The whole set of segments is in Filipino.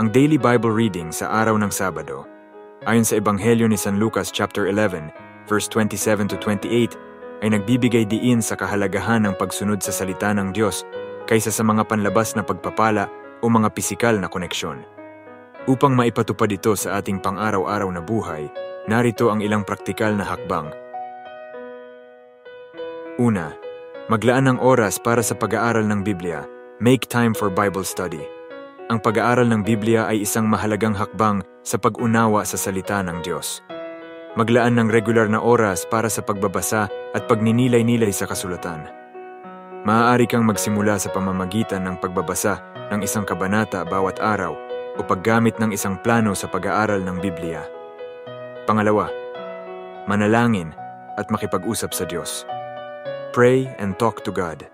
Ang daily Bible reading sa araw ng Sabado, ayon sa Ebanghelyo ni San Lucas chapter 11, verse 27 to 28, ay nagbibigay diin sa kahalagahan ng pagsunod sa salita ng Diyos kaysa sa mga panlabas na pagpapala o mga pisikal na koneksyon. Upang maipatupad ito sa ating pang-araw-araw na buhay, narito ang ilang praktikal na hakbang. Una, maglaan ng oras para sa pag-aaral ng Biblia. Make time for Bible study. Ang pag-aaral ng Biblia ay isang mahalagang hakbang sa pag-unawa sa salita ng Diyos. Maglaan ng regular na oras para sa pagbabasa at pagninilay-nilay sa kasulatan. Maaari kang magsimula sa pamamagitan ng pagbabasa ng isang kabanata bawat araw o paggamit ng isang plano sa pag-aaral ng Biblia. Pangalawa, manalangin at makipag-usap sa Diyos. Pray and talk to God.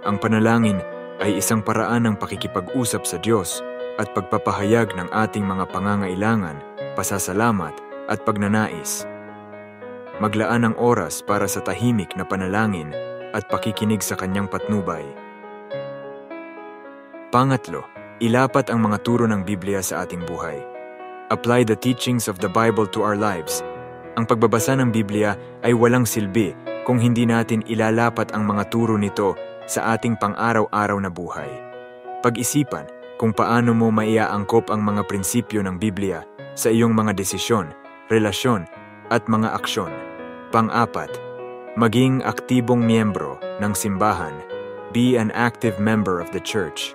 Ang panalangin ay isang paraan ng pakikipag-usap sa Diyos at pagpapahayag ng ating mga pangangailangan, pasasalamat at pagnanais. Maglaan ng oras para sa tahimik na panalangin at pakikinig sa kanyang patnubay. Pangatlo, ilapat ang mga turo ng Biblia sa ating buhay. Apply the teachings of the Bible to our lives. Ang pagbabasa ng Biblia ay walang silbi kung hindi natin ilalapat ang mga turo nito sa ating pang-araw-araw na buhay. Pag-isipan kung paano mo maiaangkop ang mga prinsipyo ng Biblia sa iyong mga desisyon, relasyon, at mga aksyon. Pang-apat, maging aktibong miyembro ng simbahan. Be an active member of the church.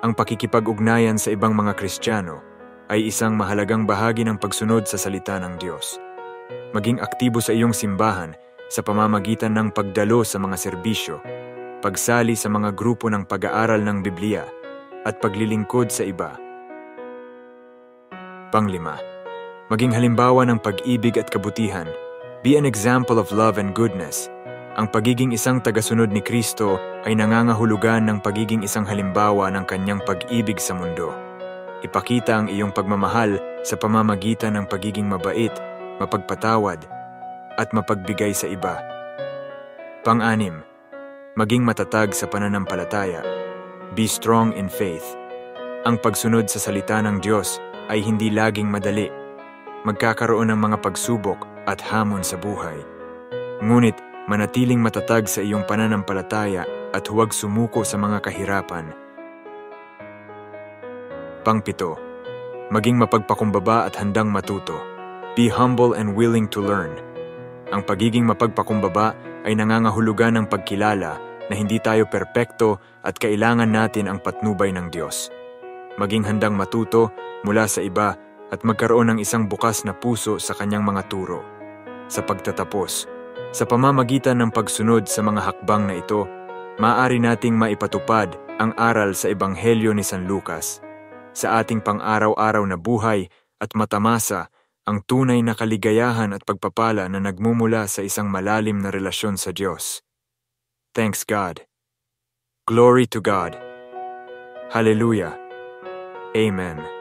Ang pakikipag-ugnayan sa ibang mga Kristiyano ay isang mahalagang bahagi ng pagsunod sa salita ng Diyos. Maging aktibo sa iyong simbahan sa pamamagitan ng pagdalo sa mga serbisyo, pagsali sa mga grupo ng pag-aaral ng Biblia, at paglilingkod sa iba. Panglima, maging halimbawa ng pag-ibig at kabutihan. Be an example of love and goodness. Ang pagiging isang tagasunod ni Kristo ay nangangahulugan ng pagiging isang halimbawa ng kanyang pag-ibig sa mundo. Ipakita ang iyong pagmamahal sa pamamagitan ng pagiging mabait, mapagpatawad, at mapagbigay sa iba. Pang-anim, maging matatag sa pananampalataya. Be strong in faith. Ang pagsunod sa salita ng Diyos ay hindi laging madali. Magkakaroon ng mga pagsubok at hamon sa buhay. Ngunit manatiling matatag sa iyong pananampalataya at huwag sumuko sa mga kahirapan. Pang-pito, maging mapagpakumbaba at handang matuto. Be humble and willing to learn. Ang pagiging mapagpakumbaba ay nangangahulugan ng pagkilala na hindi tayo perpekto at kailangan natin ang patnubay ng Diyos. Maging handang matuto mula sa iba at magkaroon ng isang bukas na puso sa kanyang mga turo. Sa pagtatapos, sa pamamagitan ng pagsunod sa mga hakbang na ito, maaari nating maipatupad ang aral sa Ebanghelyo ni San Lucas sa ating pang-araw-araw na buhay at matamasa ang tunay na kaligayahan at pagpapala na nagmumula sa isang malalim na relasyon sa Diyos. Thanks God. Glory to God. Hallelujah. Amen.